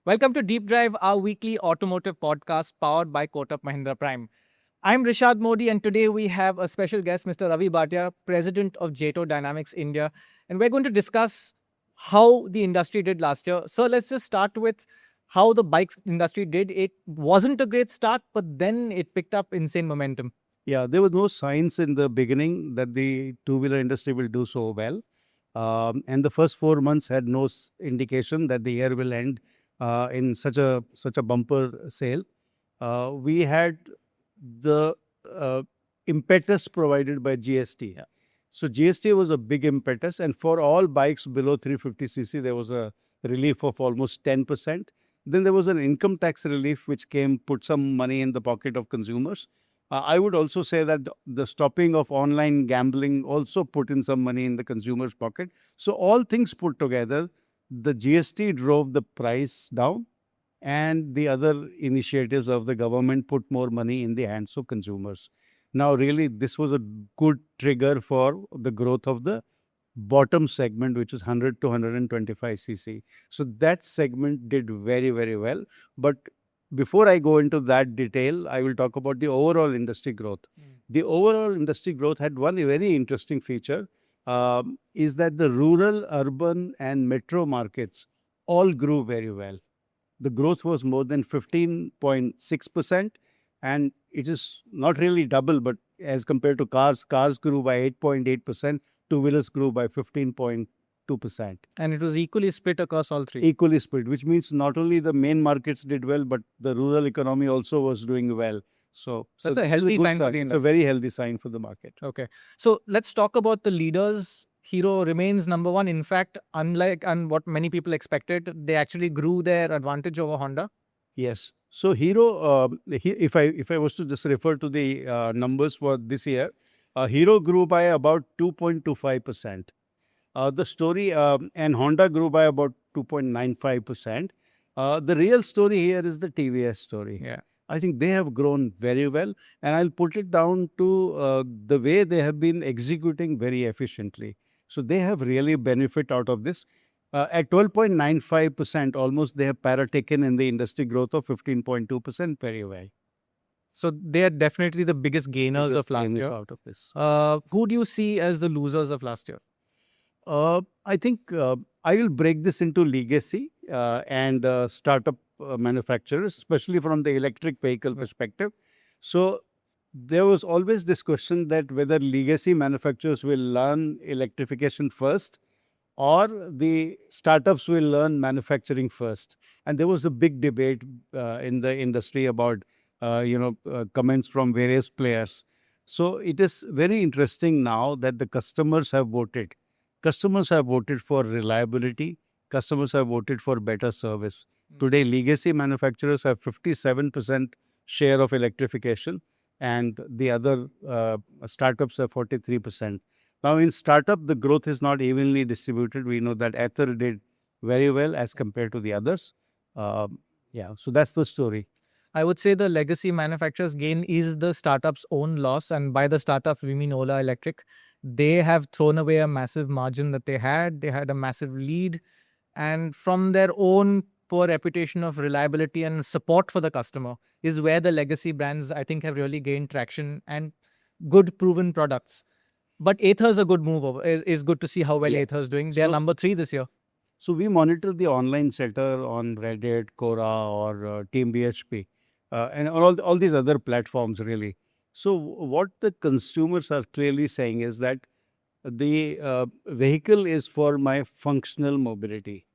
Welcome to Deep Drive, our weekly automotive podcast powered by Kotak Mahindra Prime. I'm Rishaad Mody, and today we have a special guest, Mr. Ravi Bhatia, President of JATO Dynamics India, and we're going to discuss how the industry did last year. So let's just start with how the bike industry did. It wasn't a great start, but then it picked up insane momentum. Yeah, there was no signs in the beginning that the two-wheeler industry will do so well. And the first 4 months had no indication that the year will end in such a bumper sale. We had the impetus provided by GST. Yeah. So GST was a big impetus, and for all bikes below 350cc, there was a relief of almost 10%. Then there was an income tax relief which put some money in the pocket of consumers. I would also say that the stopping of online gambling also put in some money in the consumer's pocket. So all things put together, the GST drove the price down, and the other initiatives of the government put more money in the hands of consumers. Now, really, this was a good trigger for the growth of the bottom segment, which is 100 to 125cc. So that segment did very, very well. But before I go into that detail, I will talk about the overall industry growth. The overall industry growth had one very interesting feature, is that the rural, urban, and metro markets all grew very well. The growth was more than 15.6%, and it is not really double, but as compared to cars grew by 8.8%, two-wheelers grew by 15.2%. And it was equally split across all three. Equally split, which means not only the main markets did well, but the rural economy also was doing well. So That's a this is healthy good sign for the It's a industry. very healthy sign for the market. Okay. So let's talk about the leaders. Hero remains number one. In fact, unlike what many people expected, they actually grew their advantage over Honda. Yes. So Hero, if I was to just refer to the numbers for this year, Hero grew by about 2.25%. The story and Honda grew by about 2.95%. The real story here is the TVS story. Yeah. I think they have grown very well, and I'll put it down to the way they have been executing very efficiently. So they have really benefit out of this. At 12.95%, almost they have parataken in the industry growth of 15.2% very well. So they are definitely the biggest gainers of last year. Out of this. Who do you see as the losers of last year? I think I will break this into legacy and startup manufacturers, especially from the electric vehicle perspective. So there was always this question that whether legacy manufacturers will learn electrification first or the startups will learn manufacturing first. And there was a big debate in the industry about comments from various players. So it is very interesting now that the customers have voted. Customers have voted for reliability. Customers have voted for better service. Today, legacy manufacturers have 57% share of electrification, and the other startups have 43%. Now, in startup, the growth is not evenly distributed. We know that Ather did very well as compared to the others. So that's the story. I would say the legacy manufacturers' gain is the startup's own loss. And by the startup, we mean Ola Electric. They have thrown away a massive margin that they had. They had a massive lead. And from their own poor reputation of reliability and support for the customer is where the legacy brands, I think, have really gained traction and good proven products. But Ather is a good move over. It's good to see how well Ather is doing. They're number 3 this year. So we monitor the online sector on Reddit, Quora, or Team BHP, and all these other platforms really. So what the consumers are clearly saying is that the vehicle is for my functional mobility.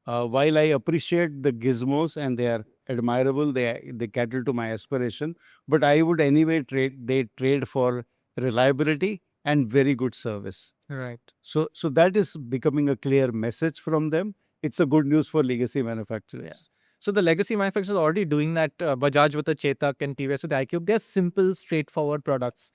While I appreciate the gizmos and they are admirable, they cater to my aspiration, but I would anyway trade for reliability and very good service. Right. So that is becoming a clear message from them. It's a good news for legacy manufacturers. Yeah. So the legacy manufacturers are already doing that. Bajaj with the Chetak and TVS with the iQube. They're simple, straightforward products.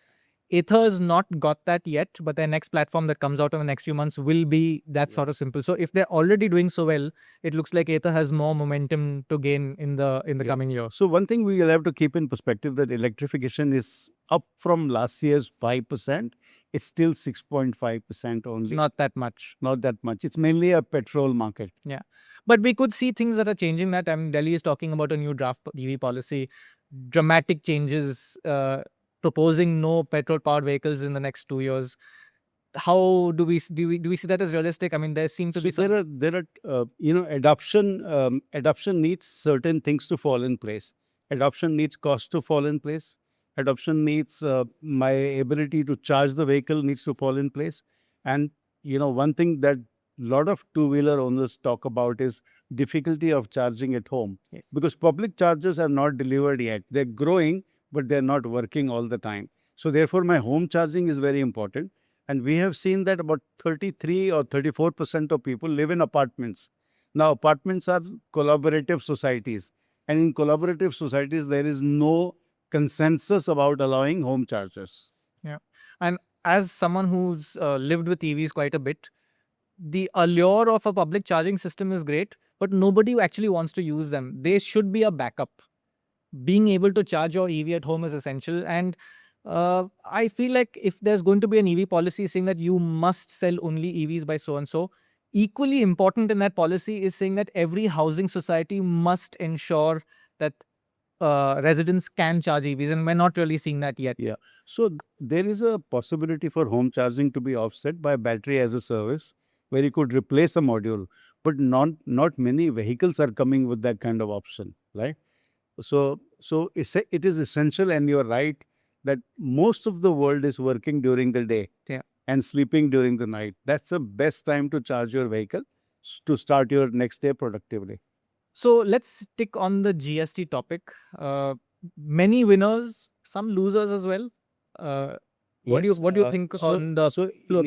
Ather has not got that yet, but their next platform that comes out in the next few months will be that sort of simple. So if they're already doing so well, it looks like Ather has more momentum to gain in the coming year. So one thing we will have to keep in perspective that electrification is up from last year's 5%. It's still 6.5% only. Not that much. Not that much. It's mainly a petrol market. Yeah. But we could see things that are changing that. I mean, Delhi is talking about a new draft EV policy, dramatic changes, proposing no petrol-powered vehicles in the next 2 years. How do we see that as realistic? I mean, there seem to So be some. adoption needs certain things to fall in place. Adoption needs cost to fall in place. Adoption needs my ability to charge the vehicle needs to fall in place. And one thing that lot of two-wheeler owners talk about is difficulty of charging at home, Yes. because public chargers are not delivered yet. They're growing, but they're not working all the time. So therefore, my home charging is very important. And we have seen that about 33 or 34% of people live in apartments. Now, apartments are collaborative societies. And in collaborative societies, there is no consensus about allowing home chargers. Yeah. And as someone who's lived with EVs quite a bit, the allure of a public charging system is great, but nobody actually wants to use them. They should be a backup. Being able to charge your EV at home is essential. And I feel like if there's going to be an EV policy saying that you must sell only EVs by so and so, equally important in that policy is saying that every housing society must ensure that residents can charge EVs, and we're not really seeing that yet. Yeah. So there is a possibility for home charging to be offset by battery as a service, where you could replace a module, but not many vehicles are coming with that kind of option, right? So it is essential, and you're right that most of the world is working during the day, Yeah. and sleeping during the night. That's the best time to charge your vehicle to start your next day productively. So let's stick on the GST topic. Many winners, some losers as well. What do you think on the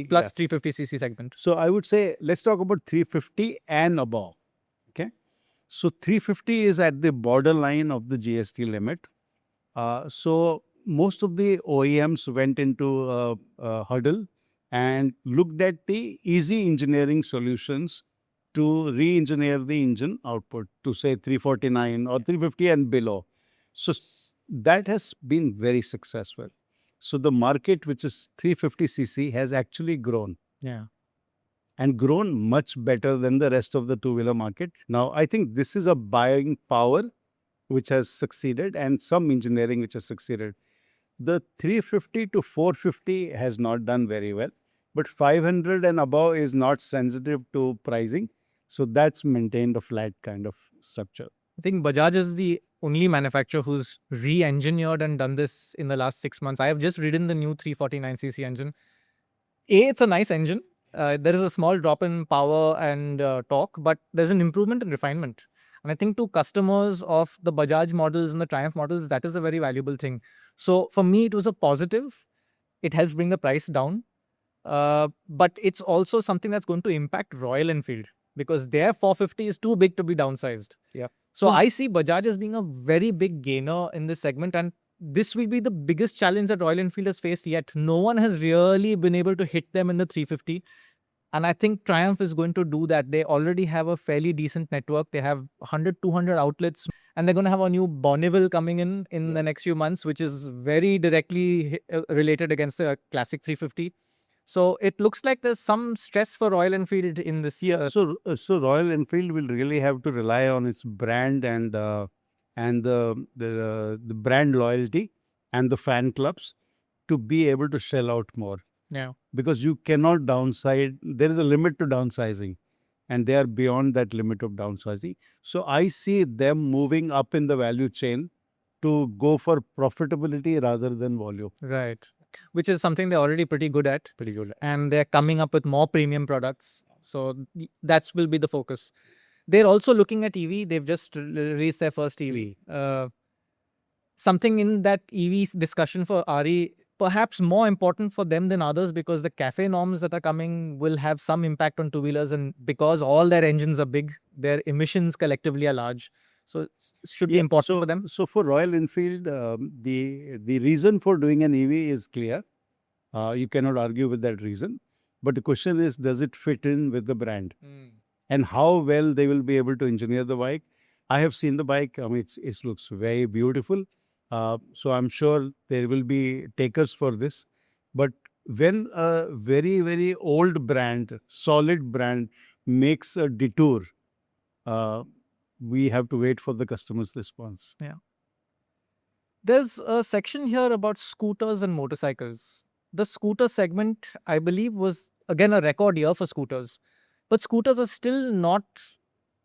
plus 350cc segment? So I would say let's talk about 350 and above. Okay. So 350 is at the borderline of the GST limit. So most of the OEMs went into a huddle and looked at the easy engineering solutions to re-engineer the engine output to say 349 or 350 and below. So that has been very successful. So the market, which is 350cc, has actually grown. Yeah. And grown much better than the rest of the two-wheeler market. Now, I think this is a buying power which has succeeded, and some engineering which has succeeded. The 350 to 450 has not done very well, but 500 and above is not sensitive to pricing. So that's maintained a flat kind of structure. I think Bajaj is the only manufacturer who's re-engineered and done this in the last 6 months. I have just ridden the new 349cc engine. It's a nice engine. There is a small drop in power and torque, but there's an improvement in refinement. And I think to customers of the Bajaj models and the Triumph models, that is a very valuable thing. So for me, it was a positive. It helps bring the price down. But it's also something that's going to impact Royal Enfield, because their 450 is too big to be downsized. Yeah. So I see Bajaj as being a very big gainer in this segment, and this will be the biggest challenge that Royal Enfield has faced yet. No one has really been able to hit them in the 350. And I think Triumph is going to do that. They already have a fairly decent network. They have 100, 200 outlets. And they're going to have a new Bonneville coming in the next few months, which is very directly related against the classic 350. So it looks like there's some stress for Royal Enfield in this year. So Royal Enfield will really have to rely on its brand and the brand loyalty and the fan clubs to be able to shell out more. Yeah. Because you cannot downsize. There is a limit to downsizing, and they are beyond that limit of downsizing. So I see them moving up in the value chain to go for profitability rather than volume. Right. Which is something they're already pretty good at. And they're coming up with more premium products. So that will be the focus. They're also looking at EV. They've just released their first EV. Something in that EV discussion for RE, perhaps more important for them than others, because the CAFE norms that are coming will have some impact on two-wheelers, and because all their engines are big, their emissions collectively are large. So it should be important for them. So for Royal Enfield, the reason for doing an EV is clear. You cannot argue with that reason. But the question is, does it fit in with the brand? And how well they will be able to engineer the bike. I have seen the bike. I mean, it looks very beautiful. So I'm sure there will be takers for this. But when a very, very old brand, solid brand makes a detour we have to wait for the customer's response. There's a section here about scooters and motorcycles. The scooter segment, I believe, was again a record year for scooters. But scooters are still not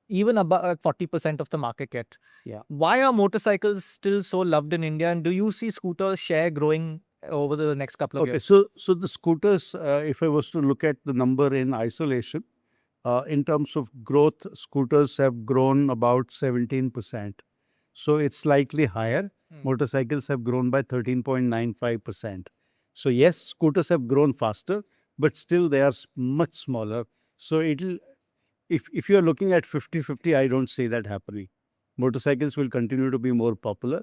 even about 40% of the market yet. Yeah. Why are motorcycles still so loved in India? And do you see scooter share growing over the next couple of years? So the scooters, if I was to look at the number in isolation, in terms of growth, scooters have grown about 17%. So it's slightly higher. Motorcycles have grown by 13.95%. So yes, scooters have grown faster, but still they are much smaller. So if you are looking at 50-50, I don't see that happening. Motorcycles will continue to be more popular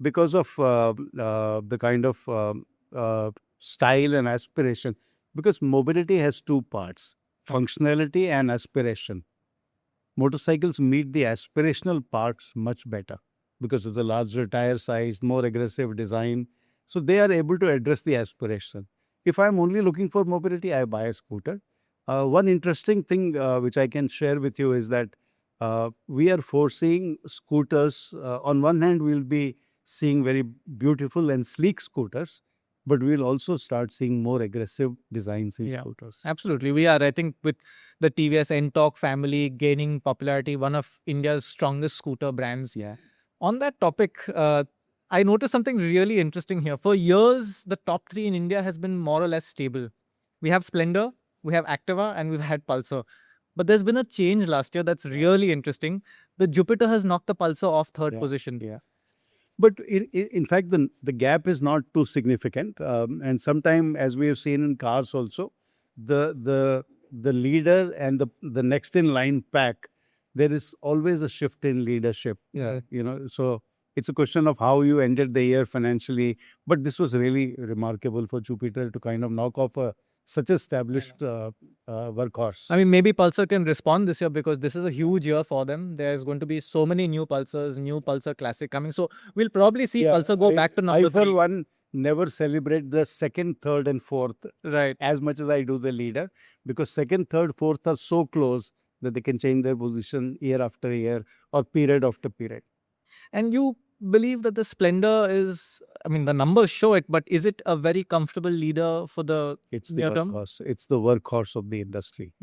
because of the kind of style and aspiration. Because mobility has two parts: functionality and aspiration. Motorcycles meet the aspirational parts much better because of the larger tire size, more aggressive design. So they are able to address the aspiration. If I'm only looking for mobility, I buy a scooter. One interesting thing which I can share with you is that we are foreseeing scooters. On one hand, we'll be seeing very beautiful and sleek scooters, but we'll also start seeing more aggressive designs in scooters. Absolutely. We are, I think, with the TVS Ntorq family gaining popularity, one of India's strongest scooter brands. Yeah. On that topic, I noticed something really interesting here. For years, the top three in India has been more or less stable. We have Splendor, we have Activa, and we've had Pulsar. But there's been a change last year that's really interesting. The Jupiter has knocked the Pulsar off third position. Yeah. But in fact, the gap is not too significant. And sometimes, as we have seen in cars also, the leader and the next in line pack, there is always a shift in leadership. So it's a question of how you ended the year financially. But this was really remarkable for Jupiter to kind of knock off such established workhorse. I mean, maybe Pulsar can respond this year because this is a huge year for them. There's going to be so many new Pulsars, new Pulsar Classic coming. So we'll probably see Pulsar go back to number 3. I, for one, never celebrate the second, third, and fourth as much as I do the leader, because second, third, fourth are so close that they can change their position year after year or period after period. And you believe that the Splendor is, I mean, the numbers show it, but is it a very comfortable leader for the near term? It's the workhorse of the industry.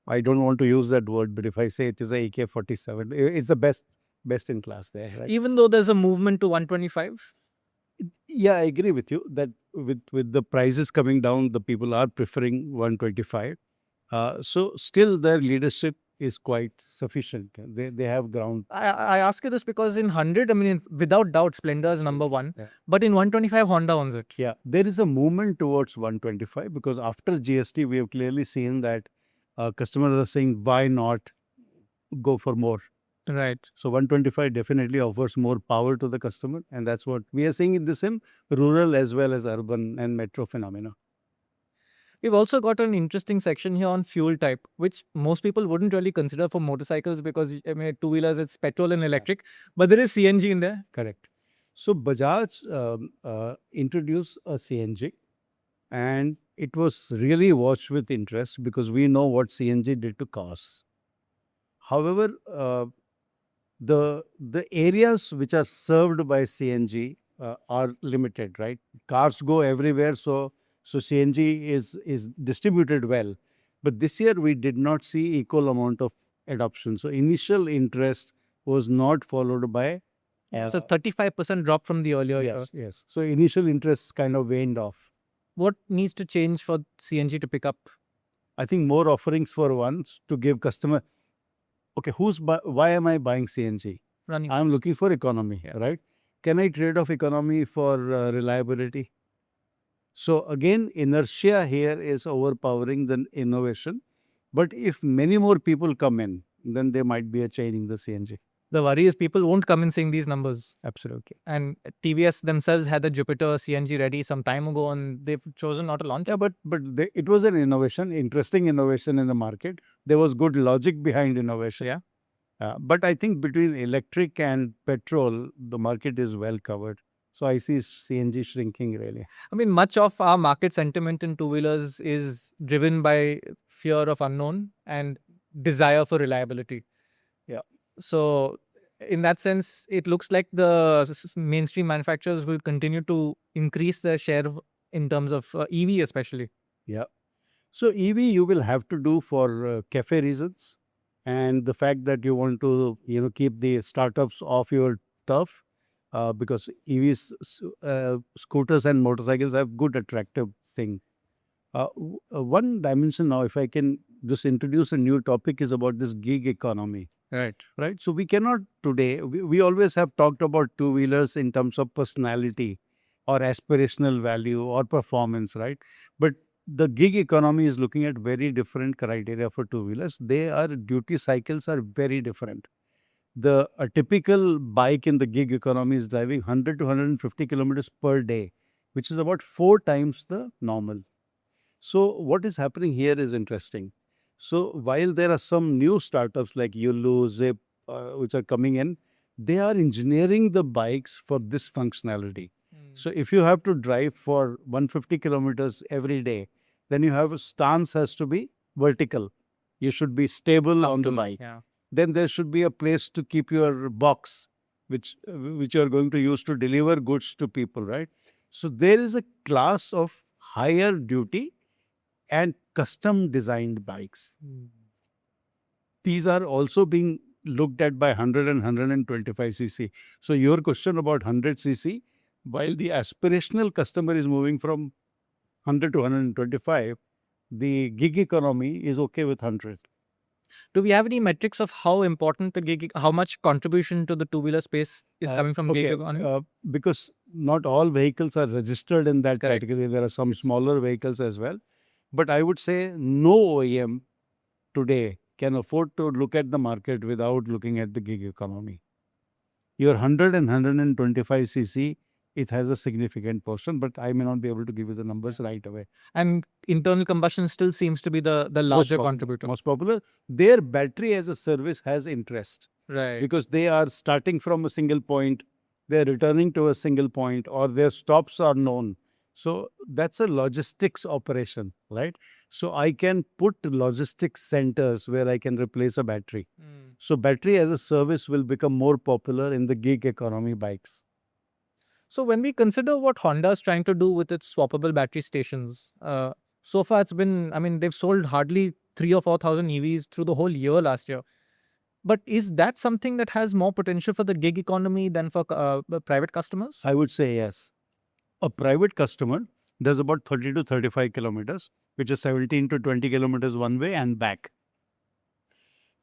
I don't want to use that word, but if I say it is a AK-47, it's the best in class there. Right? Even though there's a movement to 125? Yeah, I agree with you that with the prices coming down, the people are preferring 125. So still their leadership is quite sufficient. They have ground. I ask you this because in 100, I mean, without doubt, Splendor is number 1. Yeah. But in 125, Honda owns it. Yeah, there is a movement towards 125 because after GST, we have clearly seen that customers are saying, why not go for more? Right. So 125 definitely offers more power to the customer. And that's what we are seeing in the same rural as well as urban and metro phenomena. We've also got an interesting section here on fuel type, which most people wouldn't really consider for motorcycles because, I mean, two-wheelers, it's petrol and electric, but there is CNG in there. Correct. So Bajaj introduced a CNG, and it was really watched with interest because we know what CNG did to cars. However, the areas which are served by CNG are limited, right? Cars go everywhere, so CNG is distributed well. But this year we did not see equal amount of adoption. So initial interest was not followed by... So 35% drop from the earlier year. Yes. So initial interest kind of waned off. What needs to change for CNG to pick up? I think more offerings for once to give customer... Okay, why am I buying CNG? I'm looking for economy, right? Can I trade off economy for reliability? So again, inertia here is overpowering the innovation. But if many more people come in, then there might be a change in the CNG. The worry is people won't come in seeing these numbers. Absolutely. And TVS themselves had the Jupiter CNG ready some time ago and they've chosen not to launch. Yeah, but it was an innovation, interesting innovation in the market. There was good logic behind innovation. Yeah. But I think between electric and petrol, the market is well covered. So I see CNG shrinking really. I mean, much of our market sentiment in two-wheelers is driven by fear of unknown and desire for reliability. So in that sense, it looks like the mainstream manufacturers will continue to increase their share in terms of EV especially. Yeah. So EV you will have to do for cafe reasons, and the fact that you want to keep the startups off your turf, because EVs, scooters and motorcycles have good attractive thing. One dimension now, if I can just introduce a new topic, is about this gig economy. Right. Right. So we cannot today, we always have talked about two wheelers in terms of personality or aspirational value or performance, right? But the gig economy is looking at very different criteria for two wheelers. Duty cycles are very different. A typical bike in the gig economy is driving 100 to 150 kilometers per day, which is about 4 times the normal. So what is happening here is interesting. So while there are some new startups like Yulu, Zip, which are coming in, they are engineering the bikes for this functionality. So if you have to drive for 150 kilometers every day, then you have a stance has to be vertical. You should be stable on the bike. Yeah. Then there should be a place to keep your box, which you are going to use to deliver goods to people, right? So there is a class of higher duty and custom designed bikes. These are also being looked at by 100 and 125cc. So your question about 100cc, while the aspirational customer is moving from 100 to 125, the gig economy is okay with 100. Do we have any metrics of how important how much contribution to the two-wheeler space is coming from gig economy? Because not all vehicles are registered in that Correct. category. There are some smaller vehicles as well. But I would say no OEM today can afford to look at the market without looking at the gig economy. Your 100 and 125cc, it has a significant portion, but I may not be able to give you the numbers right away. And internal combustion still seems to be the larger contributor. Most popular. Their battery as a service has interest. Right. Because they are starting from a single point, they're returning to a single point, or their stops are known. So that's a logistics operation, right? So I can put logistics centers where I can replace a battery. So battery as a service will become more popular in the gig economy bikes. So when we consider what Honda is trying to do with its swappable battery stations, so far it's been, they've sold hardly 3 or 4,000 EVs through the whole year last year. But is that something that has more potential for the gig economy than for private customers? I would say yes. A private customer does about 30 to 35 kilometers, which is 17 to 20 kilometers one way and back.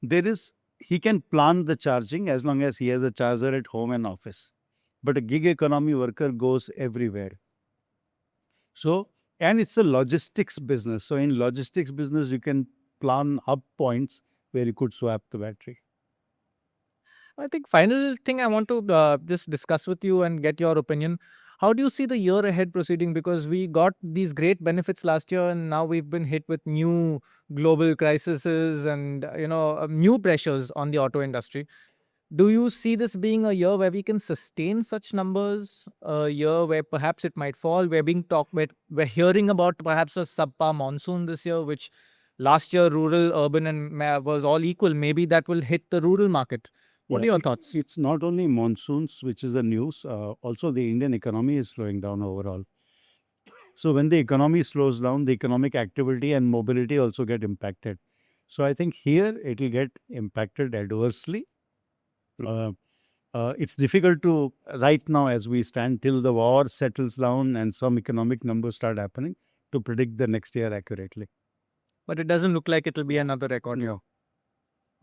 He can plan the charging as long as he has a charger at home and office. But a gig economy worker goes everywhere. So, and it's a logistics business. So in logistics business, you can plan hub points where you could swap the battery. I think final thing I want to just discuss with you and get your opinion. How do you see the year ahead proceeding? Because we got these great benefits last year, and now we've been hit with new global crises and new pressures on the auto industry. Do you see this being a year where we can sustain such numbers? A year where perhaps it might fall? We're hearing about perhaps a subpar monsoon this year, which last year rural, urban, and was all equal. Maybe that will hit the rural market. What are your thoughts? It's not only monsoons, which is the news. Also, the Indian economy is slowing down overall. So when the economy slows down, the economic activity and mobility also get impacted. So I think here it will get impacted adversely. It's difficult to, right now as we stand, till the war settles down and some economic numbers start happening, to predict the next year accurately. But it doesn't look like it will be another record year. No.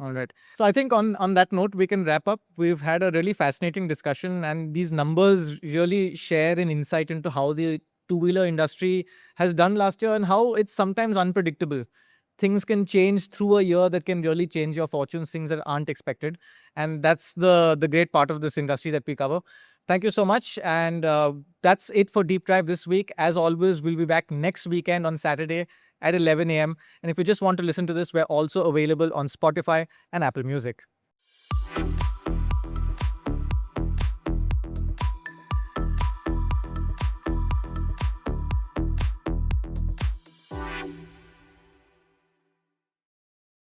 All right. So I think on that note, we can wrap up. We've had a really fascinating discussion, and these numbers really share an insight into how the two-wheeler industry has done last year and how it's sometimes unpredictable. Things can change through a year that can really change your fortunes, things that aren't expected. And that's the great part of this industry that we cover. Thank you so much. And that's it for Deep Drive this week. As always, we'll be back next weekend on Saturday at 11 a.m. And if you just want to listen to this, we're also available on Spotify and Apple Music.